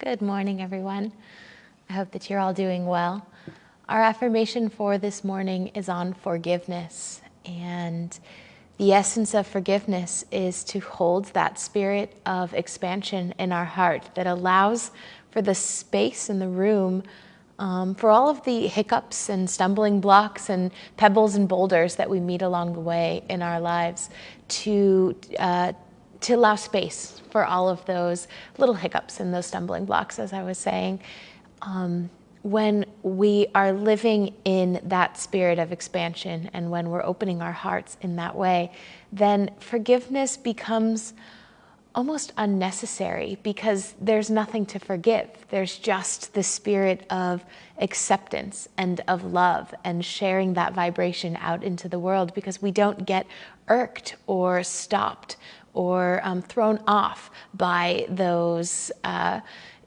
Good morning, everyone. I hope that you're all doing well. Our affirmation for this morning is on forgiveness. And the essence of forgiveness is to hold that spirit of expansion in our heart that allows for the space and the room for all of the hiccups and stumbling blocks and pebbles and boulders that we meet along the way in our lives to allow space for all of those little hiccups and those stumbling blocks, as I was saying. When we are living in that spirit of expansion and when we're opening our hearts in that way, then forgiveness becomes almost unnecessary because there's nothing to forgive. There's just the spirit of acceptance and of love and sharing that vibration out into the world because we don't get irked or stopped or thrown off by those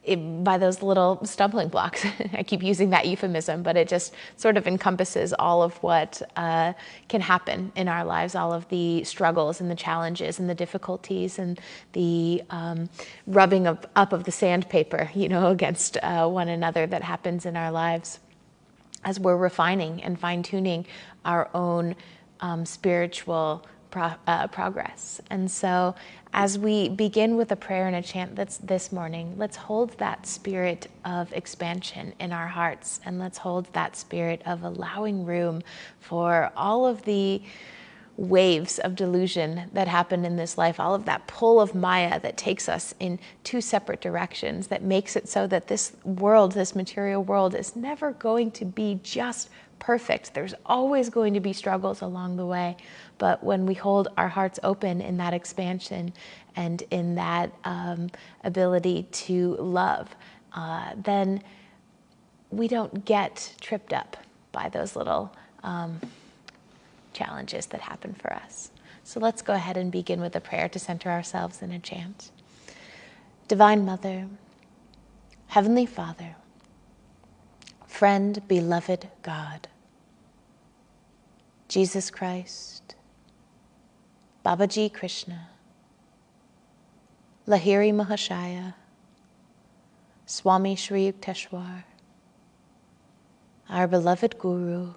little stumbling blocks. I keep using that euphemism, but it just sort of encompasses all of what can happen in our lives, all of the struggles and the challenges and the difficulties and the rubbing up of the sandpaper, against one another that happens in our lives as we're refining and fine-tuning our own spiritual progress. And so as we begin with a prayer and a chant that's this morning, let's hold that spirit of expansion in our hearts, and let's hold that spirit of allowing room for all of the waves of delusion that happen in this life, all of that pull of Maya that takes us in two separate directions, that makes it so that this world, this material world, is never going to be just perfect. There's always going to be struggles along the way. But when we hold our hearts open in that expansion and in that ability to love, then we don't get tripped up by those little challenges that happen for us. So let's go ahead and begin with a prayer to center ourselves in a chant. Divine Mother, Heavenly Father, friend, beloved God, Jesus Christ, Babaji Krishna, Lahiri Mahashaya, Swami Shri Yukteswar, our beloved Guru,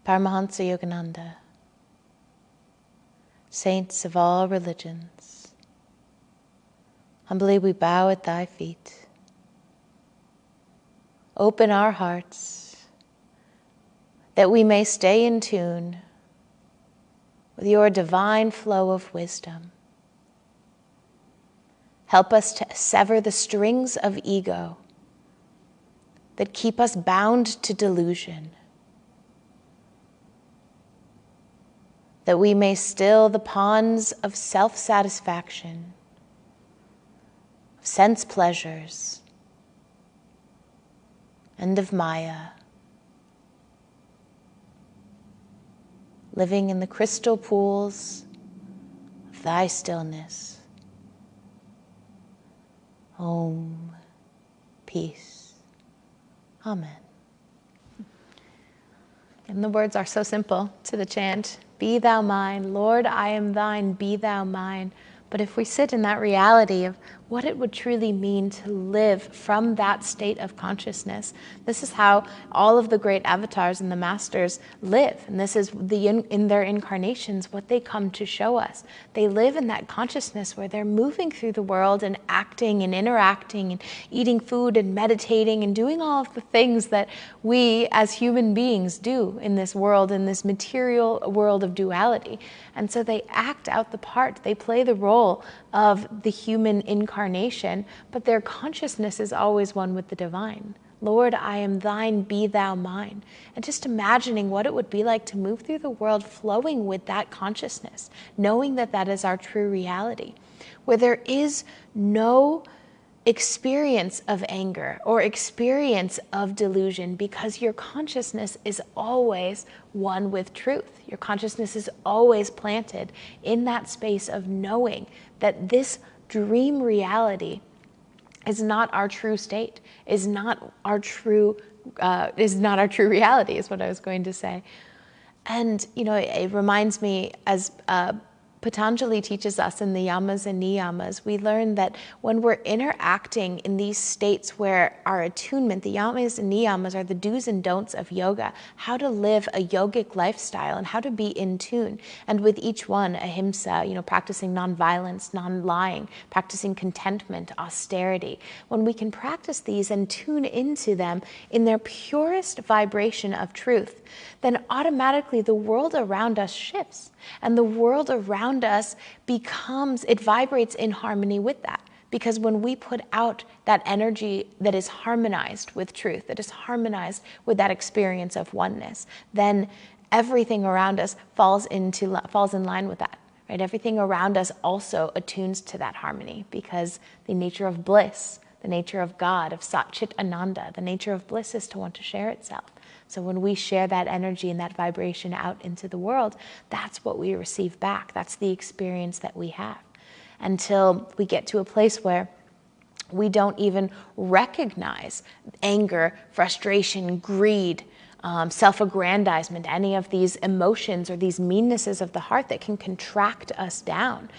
Paramahansa Yogananda, saints of all religions, humbly we bow at thy feet. Open our hearts that we may stay in tune with your divine flow of wisdom. Help us to sever the strings of ego that keep us bound to delusion, that we may still the ponds of self-satisfaction, of sense pleasures, and of Maya, living in the crystal pools of thy stillness. Om, peace. Amen. And the words are so simple to the chant. Be thou mine, Lord, I am thine, be thou mine. But if we sit in that reality of what it would truly mean to live from that state of consciousness, this is how all of the great avatars and the masters live. And this is in their incarnations, what they come to show us. They live in that consciousness where they're moving through the world and acting and interacting and eating food and meditating and doing all of the things that we as human beings do in this world, in this material world of duality. And so they act out the part, they play the role of the human incarnation, but their consciousness is always one with the divine. Lord, I am thine, be thou mine. And just imagining what it would be like to move through the world flowing with that consciousness, knowing that that is our true reality, where there is no experience of anger or experience of delusion because your consciousness is always one with truth. Your consciousness is always planted in that space of knowing that this dream reality is not our true state, is not our true reality, is what I was going to say. And, it reminds me, as Patanjali teaches us in the yamas and niyamas, we learn that when we're interacting in these states where our attunement, the yamas and niyamas are the do's and don'ts of yoga, how to live a yogic lifestyle and how to be in tune. And with each one, ahimsa, practicing nonviolence, non-lying, practicing contentment, austerity. When we can practice these and tune into them in their purest vibration of truth, then automatically the world around us shifts. And the world around us it vibrates in harmony with that. Because when we put out that energy that is harmonized with truth, that is harmonized with that experience of oneness, then everything around us falls in line with that. Right? Everything around us also attunes to that harmony, because the nature of bliss, the nature of God, of Sat Chit Ananda, the nature of bliss is to want to share itself. So when we share that energy and that vibration out into the world, that's what we receive back. That's the experience that we have. Until we get to a place where we don't even recognize anger, frustration, greed, self-aggrandizement, any of these emotions or these meannesses of the heart that can contract us down.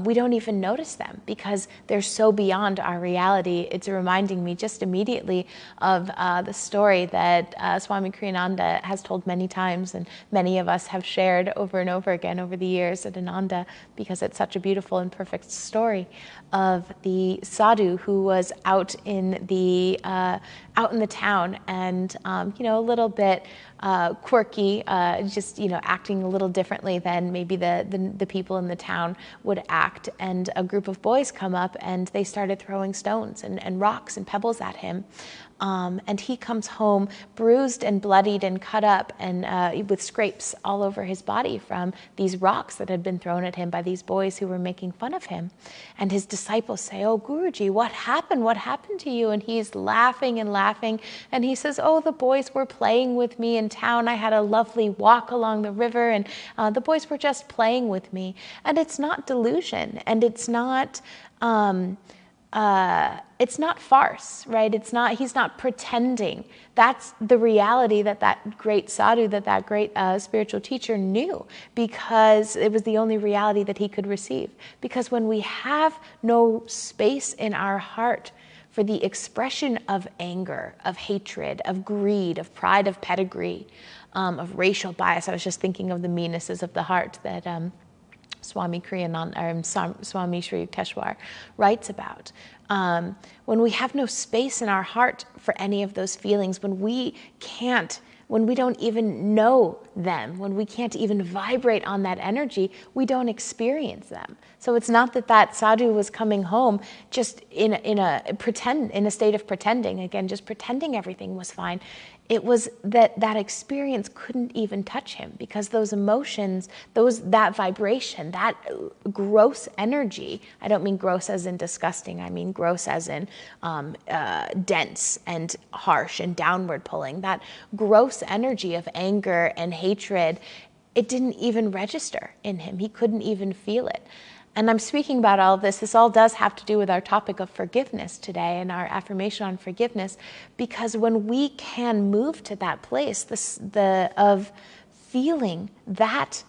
We don't even notice them because they're so beyond our reality. It's reminding me just immediately of the story that Swami Kriyananda has told many times, and many of us have shared over and over again over the years at Ananda, because it's such a beautiful and perfect story of the sadhu who was out in the town and a little bit quirky, just acting a little differently than maybe the people in the town would act. And a group of boys come up and they started throwing stones and rocks and pebbles at him. And he comes home bruised and bloodied and cut up and with scrapes all over his body from these rocks that had been thrown at him by these boys who were making fun of him. And his disciples say, "Oh, Guruji, what happened? What happened to you?" And he's laughing and laughing. And he says, "Oh, the boys were playing with me in town. I had a lovely walk along the river and the boys were just playing with me." And it's not delusion, and it's not farce, right? He's not pretending. That's the reality that great sadhu, that great spiritual teacher knew, because it was the only reality that he could receive. Because when we have no space in our heart for the expression of anger, of hatred, of greed, of pride, of pedigree, of racial bias, I was just thinking of the meannesses of the heart that Swami Kriyananda, or Swami Sri Yukteswar writes about. When we have no space in our heart for any of those feelings, when we don't even know them, when we can't even vibrate on that energy, we don't experience them. So it's not that sadhu was coming home just in a state of pretending, again, just pretending everything was fine. It was that experience couldn't even touch him, because those emotions, that vibration, that gross energy, I don't mean gross as in disgusting, I mean gross as in dense and harsh and downward pulling, that gross energy of anger and hatred, it didn't even register in him. He couldn't even feel it. And I'm speaking about all of this. This all does have to do with our topic of forgiveness today and our affirmation on forgiveness, because when we can move to that place of feeling that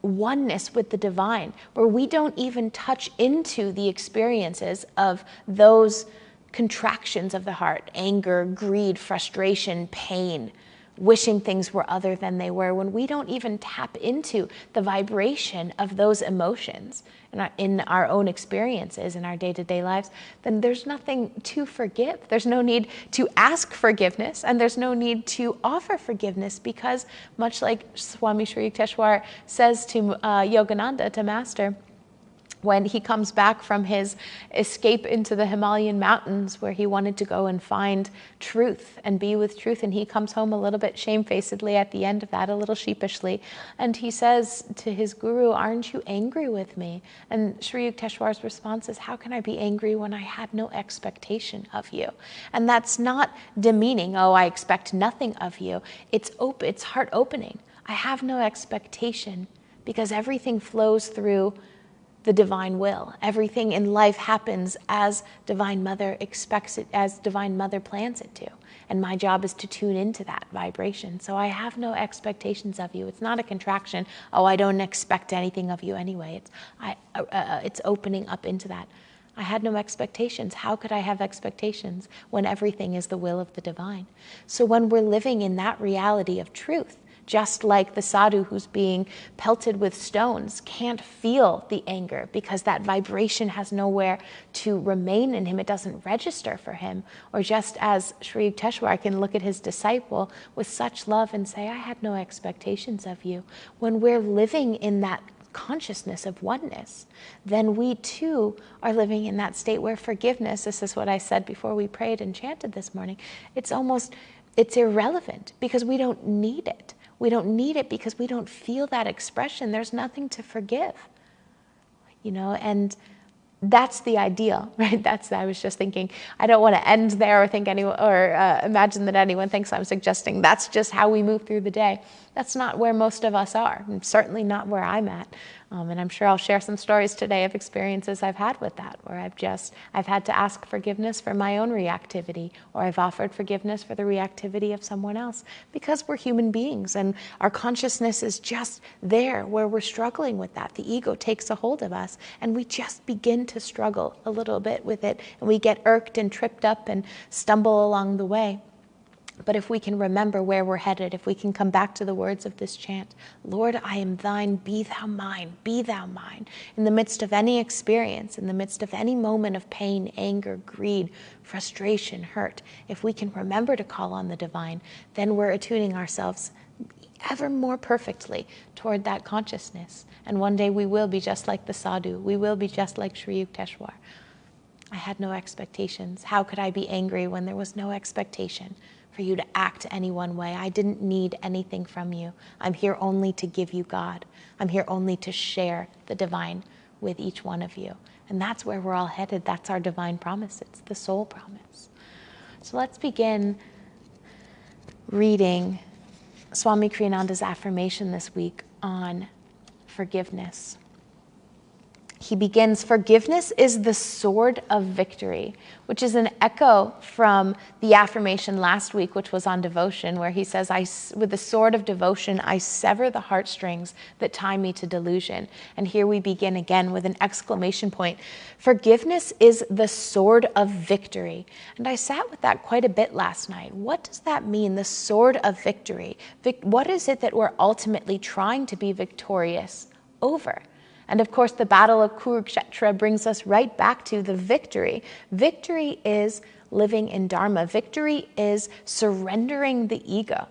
oneness with the divine, where we don't even touch into the experiences of those contractions of the heart, anger, greed, frustration, pain, wishing things were other than they were, when we don't even tap into the vibration of those emotions in our own experiences, in our day-to-day lives, then there's nothing to forgive. There's no need to ask forgiveness, and there's no need to offer forgiveness, because much like Swami Sri Yukteswar says to Yogananda, to Master, when he comes back from his escape into the Himalayan mountains, where he wanted to go and find truth and be with truth, and he comes home a little bit shamefacedly at the end of that, a little sheepishly, and he says to his guru, "Aren't you angry with me?" And Sri Yukteswar's response is, "How can I be angry when I had no expectation of you?" And that's not demeaning, "Oh, I expect nothing of you." It's heart opening. I have no expectation, because everything flows through the divine will. Everything in life happens as Divine Mother expects it, as Divine Mother plans it to. And my job is to tune into that vibration. So I have no expectations of you. It's not a contraction. Oh, I don't expect anything of you anyway. It's opening up into that. I had no expectations. How could I have expectations when everything is the will of the divine? So when we're living in that reality of truth, just like the sadhu who's being pelted with stones can't feel the anger because that vibration has nowhere to remain in him. It doesn't register for him. Or just as Sri Yukteswar can look at his disciple with such love and say, I had no expectations of you. When we're living in that consciousness of oneness, then we too are living in that state where forgiveness, this is what I said before we prayed and chanted this morning, it's irrelevant because we don't need it. We don't need it because we don't feel that expression. There's nothing to forgive, and that's the ideal, right? I was just thinking, I don't want to end there or think anyone, or imagine that anyone thinks I'm suggesting that's just how we move through the day. That's not where most of us are, and certainly not where I'm at. And I'm sure I'll share some stories today of experiences I've had with that, where I've had to ask forgiveness for my own reactivity, or I've offered forgiveness for the reactivity of someone else, because we're human beings and our consciousness is just there where we're struggling with that. The ego takes a hold of us and we just begin to struggle a little bit with it, and we get irked and tripped up and stumble along the way. But if we can remember where we're headed, if we can come back to the words of this chant, Lord, I am thine, be thou mine, be thou mine. In the midst of any experience, in the midst of any moment of pain, anger, greed, frustration, hurt, if we can remember to call on the divine, then we're attuning ourselves ever more perfectly toward that consciousness. And one day we will be just like the sadhu. We will be just like Sri Yukteswar. I had no expectations. How could I be angry when there was no expectation for you to act any one way? I didn't need anything from you. I'm here only to give you God. I'm here only to share the divine with each one of you. And that's where we're all headed. That's our divine promise. It's the soul promise. So let's begin reading Swami Kriyananda's affirmation this week on forgiveness. He begins, forgiveness is the sword of victory, which is an echo from the affirmation last week, which was on devotion, where he says, with the sword of devotion, I sever the heartstrings that tie me to delusion. And here we begin again with an exclamation point. Forgiveness is the sword of victory. And I sat with that quite a bit last night. What does that mean, the sword of victory? What is it that we're ultimately trying to be victorious over? And of course, the battle of Kurukshetra brings us right back to the victory. Victory is living in Dharma. Victory is surrendering the ego.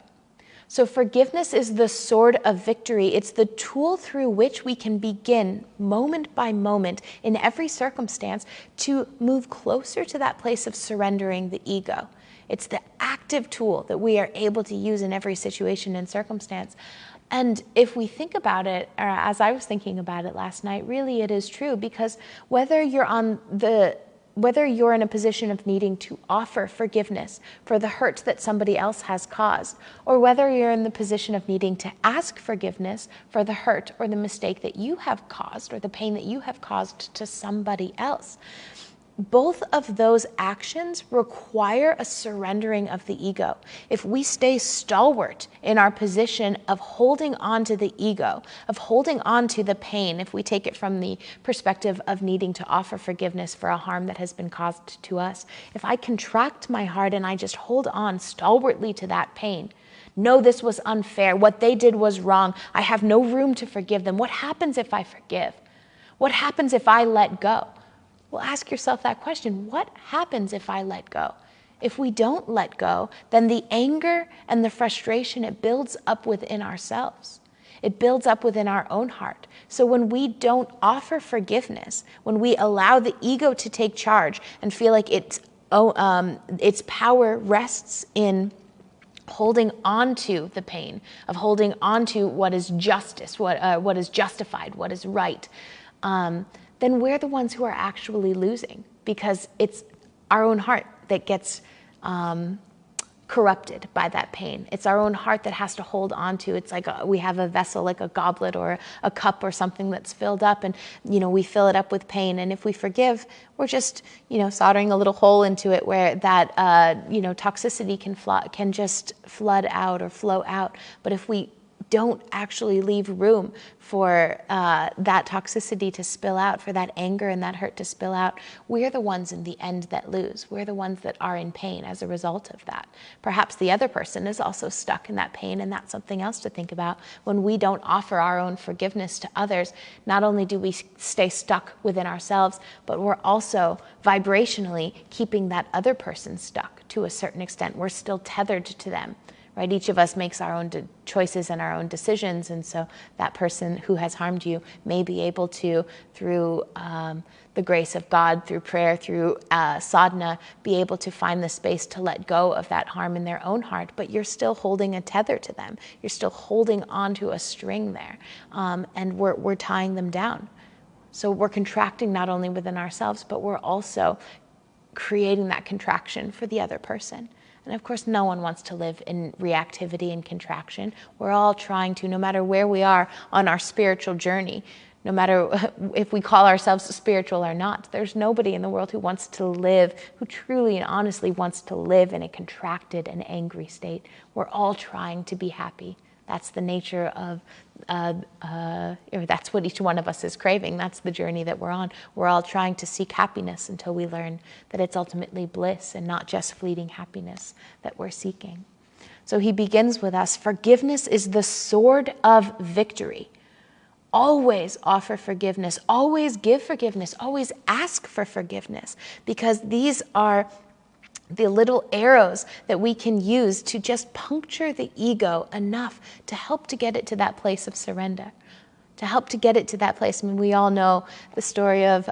So forgiveness is the sword of victory. It's the tool through which we can begin, moment by moment, in every circumstance, to move closer to that place of surrendering the ego. It's the active tool that we are able to use in every situation and circumstance. And if we think about it, or as I was thinking about it last night, really it is true, because whether you're in a position of needing to offer forgiveness for the hurt that somebody else has caused, or whether you're in the position of needing to ask forgiveness for the hurt or the mistake that you have caused or the pain that you have caused to somebody else, both of those actions require a surrendering of the ego. If we stay stalwart in our position of holding on to the ego, of holding on to the pain, if we take it from the perspective of needing to offer forgiveness for a harm that has been caused to us, if I contract my heart and I just hold on stalwartly to that pain, no, this was unfair, what they did was wrong, I have no room to forgive them. What happens if I forgive? What happens if I let go? Well, ask yourself that question. What happens if I let go? If we don't let go, then the anger and the frustration, it builds up within ourselves. It builds up within our own heart. So when we don't offer forgiveness, when we allow the ego to take charge and feel like its power rests in holding on to the pain, of holding on to what is justice, what is justified, what is right, then we're the ones who are actually losing, because it's our own heart that gets corrupted by that pain. It's our own heart that has to hold on to. It's like we have a vessel, like a goblet or a cup or something that's filled up, and we fill it up with pain. And if we forgive, we're just soldering a little hole into it where that toxicity can just flood out or flow out. But if we don't actually leave room for that toxicity to spill out, for that anger and that hurt to spill out, we're the ones in the end that lose. We're the ones that are in pain as a result of that. Perhaps the other person is also stuck in that pain, and that's something else to think about. When we don't offer our own forgiveness to others, not only do we stay stuck within ourselves, but we're also vibrationally keeping that other person stuck to a certain extent. We're still tethered to them. Right? Each of us makes our own choices and our own decisions, and so that person who has harmed you may be able to, through the grace of God, through prayer, through sadhana, be able to find the space to let go of that harm in their own heart, but you're still holding a tether to them. You're still holding onto a string there, and we're tying them down. So we're contracting not only within ourselves, but we're also creating that contraction for the other person. And of course, no one wants to live in reactivity and contraction. We're all trying to, no matter where we are on our spiritual journey, no matter if we call ourselves spiritual or not, there's nobody in the world who wants to live, who truly and honestly wants to live in a contracted and angry state. We're all trying to be happy. That's the nature of, that's what each one of us is craving. That's the journey that we're on. We're all trying to seek happiness until we learn that it's ultimately bliss and not just fleeting happiness that we're seeking. So he begins with us, forgiveness is the sword of victory. Always offer forgiveness, always give forgiveness, always ask for forgiveness, because these are the little arrows that we can use to just puncture the ego enough to help to get it to that place of surrender, to help to get it to that place. I mean, we all know the story of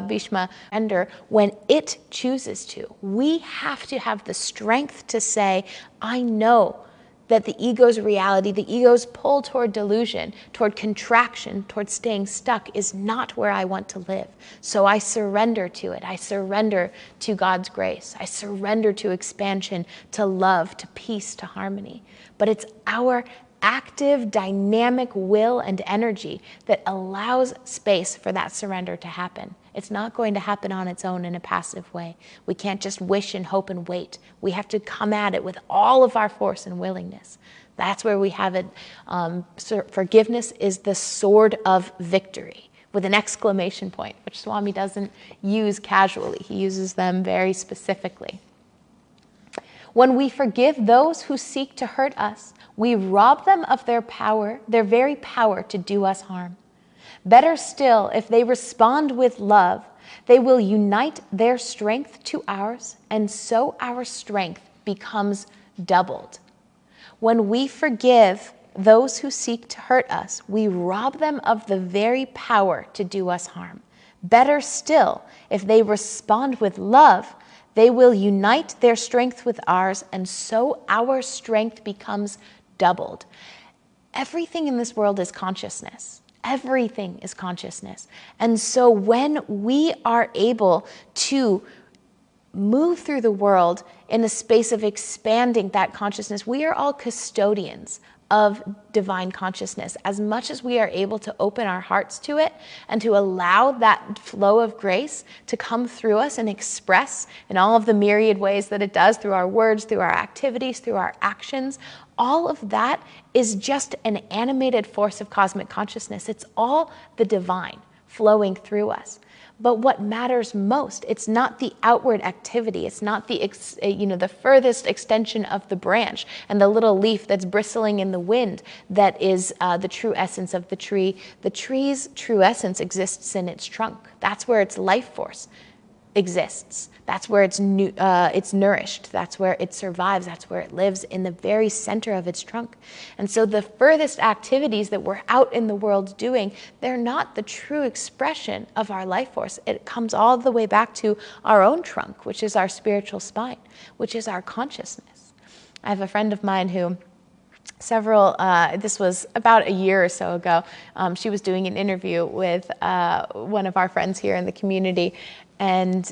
Bhishma surrender when it chooses to. We have to have the strength to say, I know that the ego's reality, the ego's pull toward delusion, toward contraction, toward staying stuck is not where I want to live. So I surrender to it. I surrender to God's grace. I surrender to expansion, to love, to peace, to harmony. But it's our active, dynamic will and energy that allows space for that surrender to happen. It's not going to happen on its own in a passive way. We can't just wish and hope and wait. We have to come at it with all of our force and willingness. That's where we have it. Forgiveness is the sword of victory, with an exclamation point, which Swami doesn't use casually. He uses them very specifically. When we forgive those who seek to hurt us, we rob them of their power, their very power to do us harm. Better still, if they respond with love, they will unite their strength to ours, and so our strength becomes doubled. When we forgive those who seek to hurt us, we rob them of the very power to do us harm. Better still, if they respond with love, they will unite their strength with ours, and so our strength becomes doubled. Everything in this world is consciousness. Everything is consciousness. And so when we are able to move through the world in a space of expanding that consciousness, we are all custodians of divine consciousness. As much as we are able to open our hearts to it and to allow that flow of grace to come through us and express in all of the myriad ways that it does, through our words, through our activities, through our actions, all of that is just an animated force of cosmic consciousness. It's all the divine flowing through us. But what matters most, it's not the outward activity. It's not the furthest extension of the branch and the little leaf that's bristling in the wind that is the true essence of the tree. The tree's true essence exists in its trunk. That's where its life force exists. That's where it's nourished. That's where it survives. That's where it lives, in the very center of its trunk. And so the furthest activities that we're out in the world doing, they're not the true expression of our life force. It comes all the way back to our own trunk, which is our spiritual spine, which is our consciousness. I have a friend of mine who this was about a year or so ago, she was doing an interview with one of our friends here in the community, and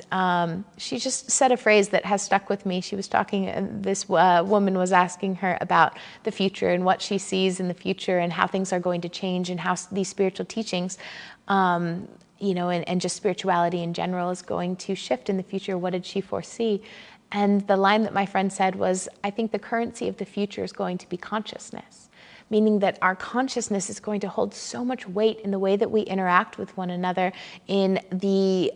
she just said a phrase that has stuck with me. She was talking, this woman was asking her about the future and what she sees in the future and how things are going to change and how these spiritual teachings, and just spirituality in general is going to shift in the future. What did she foresee? And the line that my friend said was, I think the currency of the future is going to be consciousness, meaning that our consciousness is going to hold so much weight in the way that we interact with one another, in the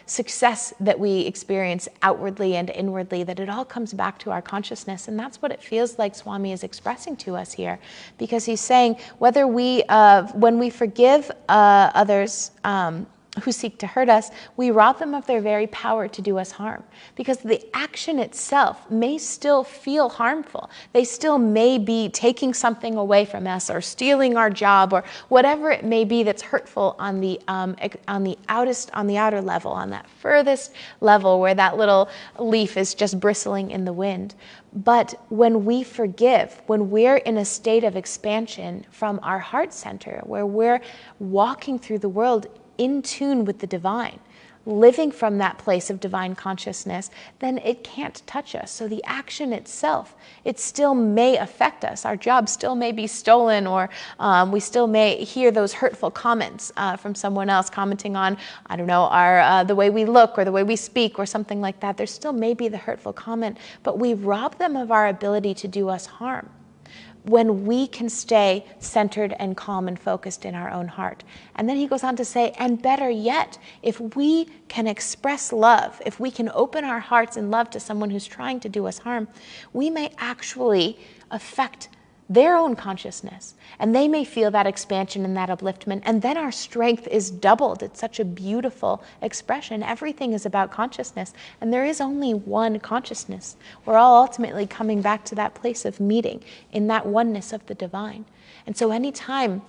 success that we experience outwardly and inwardly, that it all comes back to our consciousness. And that's what it feels like Swami is expressing to us here, because he's saying whether when we forgive others, who seek to hurt us, we rob them of their very power to do us harm, because the action itself may still feel harmful. They still may be taking something away from us or stealing our job or whatever it may be that's hurtful on the outer level, on that furthest level where that little leaf is just bristling in the wind. But when we forgive, when we're in a state of expansion from our heart center, where we're walking through the world in tune with the divine, living from that place of divine consciousness, then it can't touch us. So the action itself, it still may affect us. Our job still may be stolen, or we still may hear those hurtful comments from someone else commenting on, the way we look or the way we speak or something like that. There still may be the hurtful comment, but we rob them of our ability to do us harm when we can stay centered and calm and focused in our own heart. And then he goes on to say, and better yet, if we can express love, if we can open our hearts in love to someone who's trying to do us harm, we may actually affect their own consciousness, and they may feel that expansion and that upliftment, and then our strength is doubled. It's such a beautiful expression. Everything is about consciousness, and there is only one consciousness. We're all ultimately coming back to that place of meeting in that oneness of the divine. And so anytime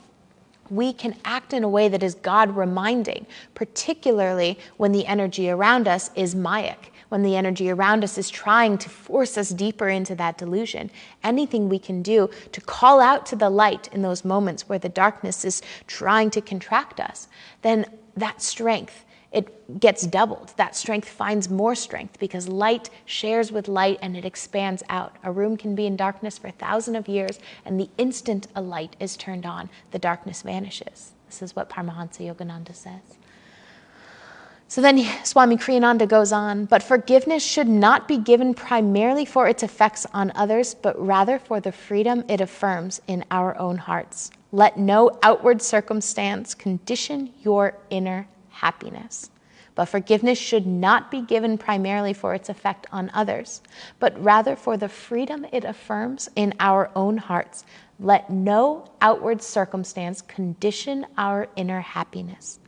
we can act in a way that is God reminding, particularly when the energy around us is Mayic, when the energy around us is trying to force us deeper into that delusion, anything we can do to call out to the light in those moments where the darkness is trying to contract us, then that strength, it gets doubled. That strength finds more strength, because light shares with light and it expands out. A room can be in darkness for 1,000 of years, and the instant a light is turned on, the darkness vanishes. This is what Paramahansa Yogananda says. So then Swami Kriyananda goes on, but forgiveness should not be given primarily for its effects on others, but rather for the freedom it affirms in our own hearts. Let no outward circumstance condition your inner happiness. But forgiveness should not be given primarily for its effect on others, but rather for the freedom it affirms in our own hearts. Let no outward circumstance condition our inner happiness.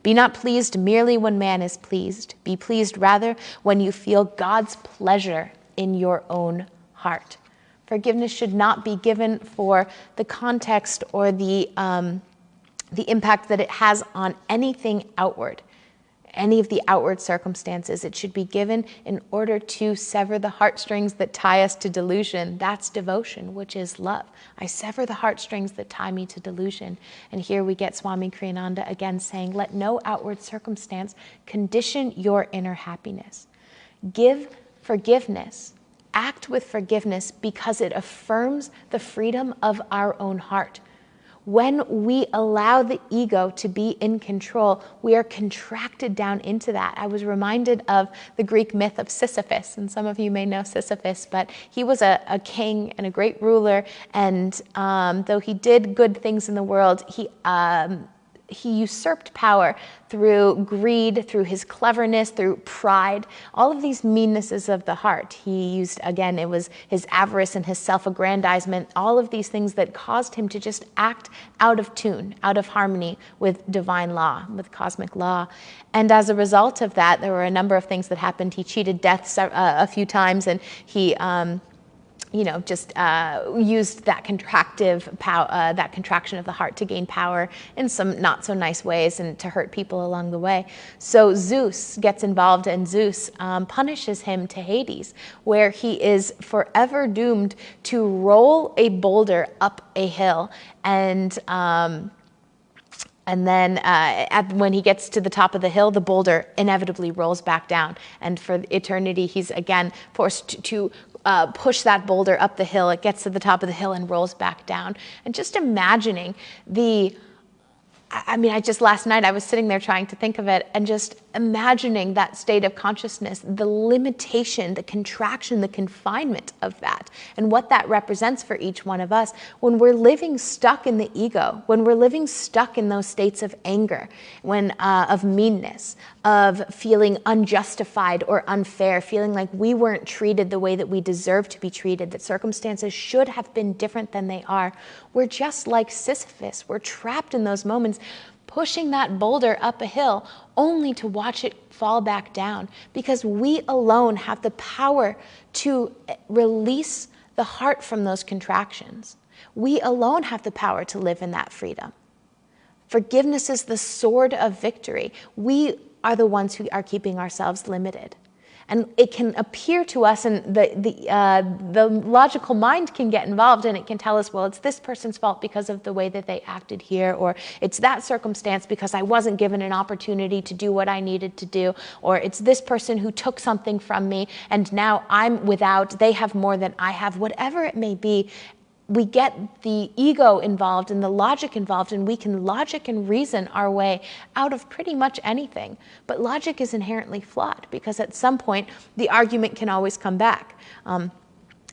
Be not pleased merely when man is pleased. Be pleased rather when you feel God's pleasure in your own heart. Forgiveness should not be given for the context or the impact that it has on anything outward, any of the outward circumstances. It should be given in order to sever the heartstrings that tie us to delusion. That's devotion, which is love. I sever the heartstrings that tie me to delusion. And here we get Swami Kriyananda again saying, let no outward circumstance condition your inner happiness. Give forgiveness. Act with forgiveness because it affirms the freedom of our own heart. When we allow the ego to be in control, we are contracted down into that. I was reminded of the Greek myth of Sisyphus, and some of you may know Sisyphus, but he was a king and a great ruler, and though he did good things in the world, he usurped power through greed, through his cleverness, through pride, all of these meannesses of the heart. He used, again, it was his avarice and his self-aggrandizement, all of these things that caused him to just act out of tune, out of harmony with divine law, with cosmic law. And as a result of that, there were a number of things that happened. He cheated death a few times, and he just used that that contraction of the heart to gain power in some not so nice ways and to hurt people along the way. So Zeus gets involved, and Zeus punishes him to Hades, where he is forever doomed to roll a boulder up a hill, and then when he gets to the top of the hill, the boulder inevitably rolls back down. And for eternity, he's again forced to push that boulder up the hill. It gets to the top of the hill and rolls back down. And just imagining last night I was sitting there trying to think of it, and just imagining that state of consciousness, the limitation, the contraction, the confinement of that, and what that represents for each one of us when we're living stuck in the ego, when we're living stuck in those states of anger, of meanness, of feeling unjustified or unfair, feeling like we weren't treated the way that we deserve to be treated, that circumstances should have been different than they are. We're just like Sisyphus. We're trapped in those moments, pushing that boulder up a hill only to watch it fall back down, because we alone have the power to release the heart from those contractions. We alone have the power to live in that freedom. Forgiveness is the sword of victory. We are the ones who are keeping ourselves limited. And it can appear to us, and the logical mind can get involved, and it can tell us, well, it's this person's fault because of the way that they acted here, or it's that circumstance because I wasn't given an opportunity to do what I needed to do, or it's this person who took something from me, and now I'm without, they have more than I have, whatever it may be. We get the ego involved and the logic involved, and we can logic and reason our way out of pretty much anything. But logic is inherently flawed, because at some point the argument can always come back.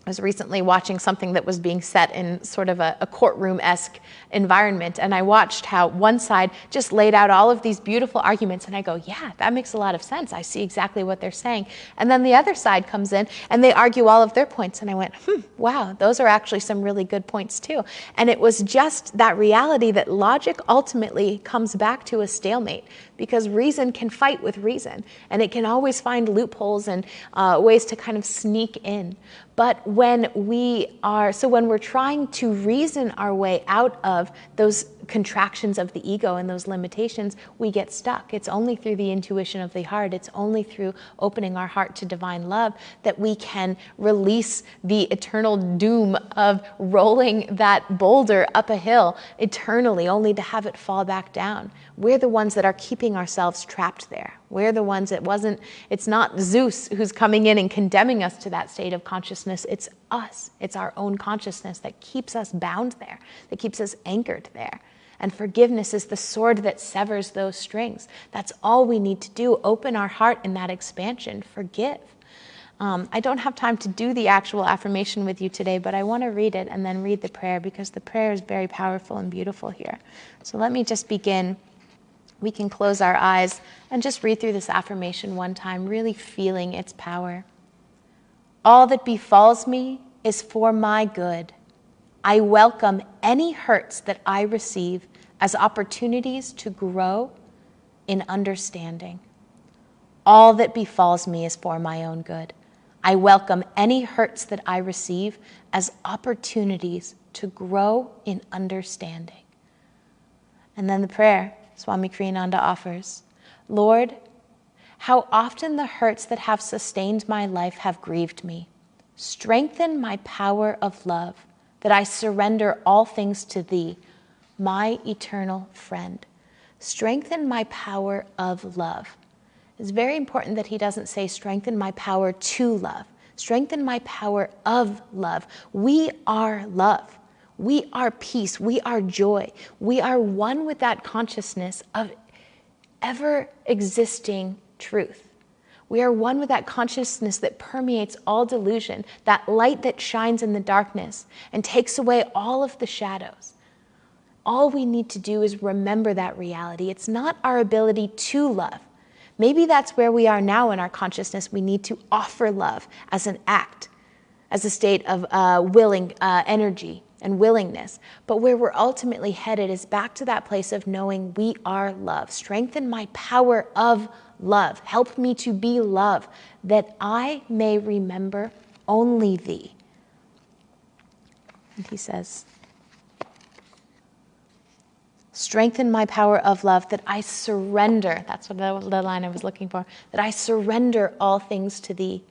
I was recently watching something that was being set in sort of a courtroom-esque environment, and I watched how one side just laid out all of these beautiful arguments, and I go, yeah, that makes a lot of sense. I see exactly what they're saying. And then the other side comes in, and they argue all of their points, and I went, wow, those are actually some really good points too. And it was just that reality that logic ultimately comes back to a stalemate, because reason can fight with reason, and it can always find loopholes and ways to kind of sneak in. But when we're trying to reason our way out of those contractions of the ego and those limitations, we get stuck. It's only through the intuition of the heart, it's only through opening our heart to divine love that we can release the eternal doom of rolling that boulder up a hill eternally, only to have it fall back down. We're the ones that are keeping ourselves trapped there. We're the ones it's not Zeus who's coming in and condemning us to that state of consciousness. It's us. It's our own consciousness that keeps us bound there, that keeps us anchored there. And forgiveness is the sword that severs those strings. That's all we need to do. Open our heart in that expansion. Forgive. I don't have time to do the actual affirmation with you today, but I want to read it and then read the prayer, because the prayer is very powerful and beautiful here. So let me just begin. We can close our eyes and just read through this affirmation one time, really feeling its power. All that befalls me is for my good. I welcome any hurts that I receive as opportunities to grow in understanding. All that befalls me is for my own good. I welcome any hurts that I receive as opportunities to grow in understanding. And then the prayer Swami Ananda offers. Lord, how often the hurts that have sustained my life have grieved me. Strengthen my power of love, that I surrender all things to thee, my eternal friend. Strengthen my power of love. It's very important that he doesn't say strengthen my power to love. Strengthen my power of love. We are love. We are peace. We are joy. We are one with that consciousness of ever-existing truth. We are one with that consciousness that permeates all delusion, that light that shines in the darkness and takes away all of the shadows. All we need to do is remember that reality. It's not our ability to love. Maybe that's where we are now in our consciousness. We need to offer love as an act, as a state of willing energy and willingness. But where we're ultimately headed is back to that place of knowing we are love. Strengthen my power of love. Help me to be love, that I may remember only thee. And he says, strengthen my power of love, that I surrender. That's what the line I was looking for. That I surrender all things to thee.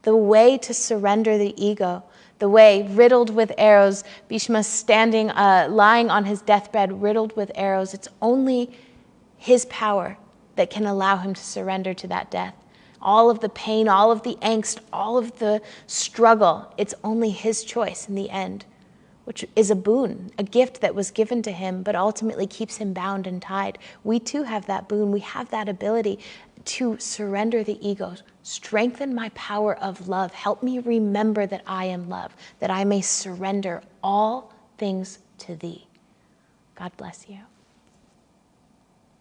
The way to surrender the ego, the way riddled with arrows, Bhishma standing, lying on his deathbed, riddled with arrows. It's only his power that can allow him to surrender to that death. All of the pain, all of the angst, all of the struggle, it's only his choice in the end, which is a boon, a gift that was given to him, but ultimately keeps him bound and tied. We too have that boon. We have that ability to surrender the ego. Strengthen my power of love. Help me remember that I am love, that I may surrender all things to thee. God bless you.